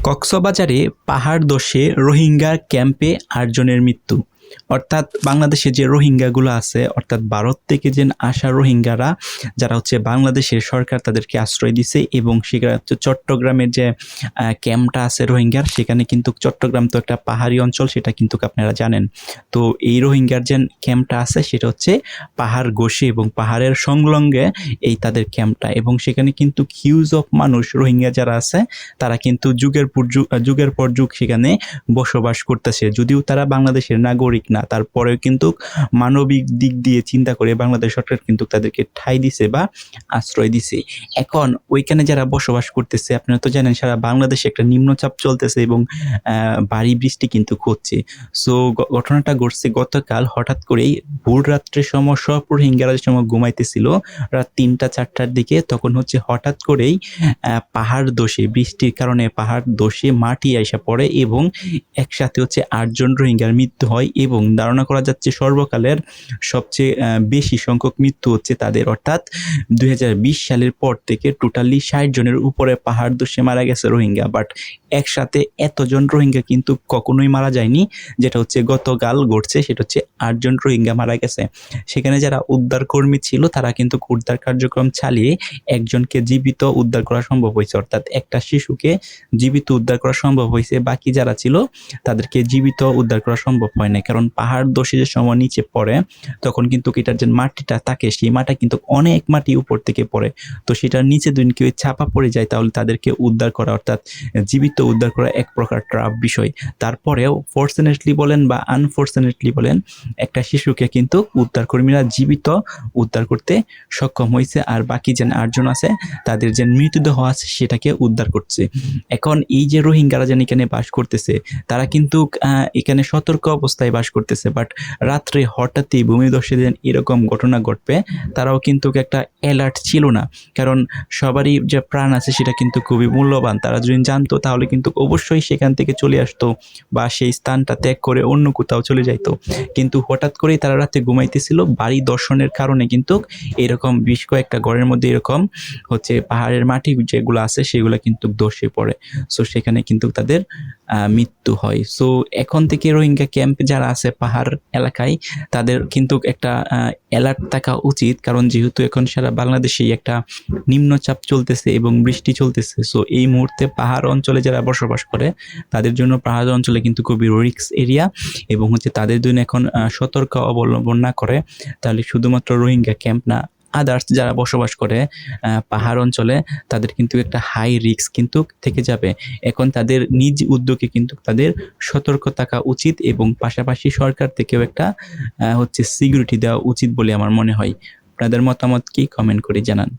কক্সবাজারে পাহাড় ধসে রোহিঙ্গা ক্যাম্পে ৮ জনের মৃত্যু। অর্থাৎ বাংলাদেশে যে রোহিঙ্গাগুলো আছে, অর্থাৎ ভারত থেকে যে আসা রোহিঙ্গারা, যারা হচ্ছে বাংলাদেশের সরকার তাদেরকে আশ্রয় দিছে এবং সেখানে হচ্ছে চট্টগ্রামের যে ক্যাম্পটা আছে রোহিঙ্গার, সেখানে কিন্তু চট্টগ্রাম তো একটা পাহাড়ি অঞ্চল, সেটা কিন্তু আপনারা জানেন। তো এই রোহিঙ্গার যে ক্যাম্পটা আছে সেটা হচ্ছে পাহাড় ঘষে এবং পাহাড়ের সংলগ্নে এই তাদের ক্যাম্পটা, এবং সেখানে কিন্তু হিউজ অফ মানুষ রোহিঙ্গা যারা আছে তারা কিন্তু যুগের পর যুগ সেখানে বসবাস করতেছে। যদিও তারা বাংলাদেশের নাগরিক না, তারপরেও কিন্তু মানবিক দিক দিয়ে চিন্তা করে বাংলাদেশ সরকার কিন্তু তাদেরকে ঠাঁই দিছে বা আশ্রয় দিছে। এখন ওইখানে যারা বসবাস করতেছে, আপনারা তো জানেন সারা বাংলাদেশে একটা নিম্নচাপ চলতেছে এবং ভারী বৃষ্টি কিন্তু হচ্ছে। সো ঘটনাটা ঘটছে গতকাল, হঠাৎ করেই ভোর রাত্রের সময় সব রোহিঙ্গারা যে সময় ঘুমাইতেছিল রাত ৩টা-৪টার দিকে, তখন হচ্ছে হঠাৎ করেই পাহাড় ধসে, বৃষ্টির কারণে পাহাড় ধসে মাটি আইসা পড়ে এবং একসাথে হচ্ছে ৮ জন রোহিঙ্গার মৃত্যু হয় এবং ধারণা করা যাচ্ছে সর্বকালের সবচেয়ে বেশি সংখ্যক মৃত্যু হচ্ছে তাদের। অর্থাৎ ২০২০ সালের পর থেকে টোটালি ৬০ জনের উপরে পাহাড় ধসে মারা গেছে রোহিঙ্গা। বাট একসাথে এতজন রোহিঙ্গা কিন্তু কখনোই মারা যায়নি, যেটা হচ্ছে গতকাল ঘটছে, সেটা হচ্ছে ৮ জন রোহিঙ্গা মারা গেছে। সেখানে যারা উদ্ধার কর্মী ছিল তারা কিন্তু উদ্ধার কার্যক্রম চালিয়ে একজনকে জীবিত উদ্ধার করা সম্ভব হয়েছে, অর্থাৎ একটা শিশুকে জীবিত উদ্ধার করা সম্ভব হয়েছে। বাকি যারা ছিল তাদেরকে জীবিত উদ্ধার করা সম্ভব হয় না, কারণ পাহাড় ধসে যে সময় নিচে পড়ে তখন কিন্তু এটার যে মাটিটা থাকে সেই মাটি কিন্তু অনেক মাটি উপর থেকে পড়ে, তো সেটার নিচে যদি কেউ চাপা পড়ে যায় তাহলে তাদেরকে উদ্ধার করা, অর্থাৎ জীবিত উদ্ধার করা এক প্রকার টাফ বিষয়। তারপরেও ফরচুনেটলি বলেন বা আনফরচুনেটলি বলেন, একটা শিশুকে কিন্তু উদ্ধার কর্মীরা জীবিত উদ্ধার করতে সক্ষম হয়েছে, আর বাকি যে ৮ জন আছে তাদের যে মৃতদেহ আছে সেটাকে উদ্ধার করছে। এখন এই যে রোহিঙ্গারা যেন এখানে বাস করতেছে, তারা কিন্তু এখানে সতর্ক অবস্থায় বাস করতেছে, বাট রাত্রে হঠাৎই ভূমিধসে যেন এরকম ঘটনা ঘটবে তারাও কিন্তু একটা অ্যালার্ট ছিল না, কারণ সবারই যে প্রাণ আছে সেটা কিন্তু খুবই মূল্যবান। তারা যদি জানতো তাহলে কিন্তু অবশ্যই সেখান থেকে চলে আসতো বা সেই স্থানটা ত্যাগ করে অন্য কোথাও চলে যাইতো, কিন্তু হঠাৎ করেই তারা রাতে ঘুমাইতেছিল, বাড়ি দর্শনের কারণে কিন্তু এরকম বেশ কয়েকটা ঘরের মধ্যে এরকম হচ্ছে পাহাড়ের মাটি যেগুলো আছে সেগুলো কিন্তু ধসে পড়ে। সো সেখানে কিন্তু তাদের মৃত্যু হয়। সো এখন থেকে রোহিঙ্গা ক্যাম্পে যারা আছে পাহাড় এলাকায় তাদের কিন্তু একটা অ্যালার্ট থাকা উচিত, কারণ যেহেতু এখন সারা বাংলাদেশেই একটা নিম্নচাপ চলতেছে এবং বৃষ্টি চলতেছে। সো এই মুহূর্তে পাহাড় অঞ্চলে যারা বসবাস করে তাদের জন্য পাহাড় অঞ্চলে কিন্তু খুবই রিস্ক এরিয়া, এবং হচ্ছে তাদের জন্য এখন সতর্ক অবলম্বন না করে তাহলে শুধুমাত্র রোহিঙ্গা ক্যাম্প না, আদার্স যারা বসবাস করে পাহাড় অঞ্চলে তাদের কিন্তু একটা হাই রিস্ক কিন্তু থেকে যাবে। এখন তাদের নিজ উদ্যোগে কিন্তু তাদের সতর্ক থাকা উচিত এবং পাশাপাশি সরকার থেকেও একটা হচ্ছে সিকিউরিটি দেওয়া উচিত বলে আমার মনে হয়। আপনাদের মতামত কি, কমেন্ট করে জানান।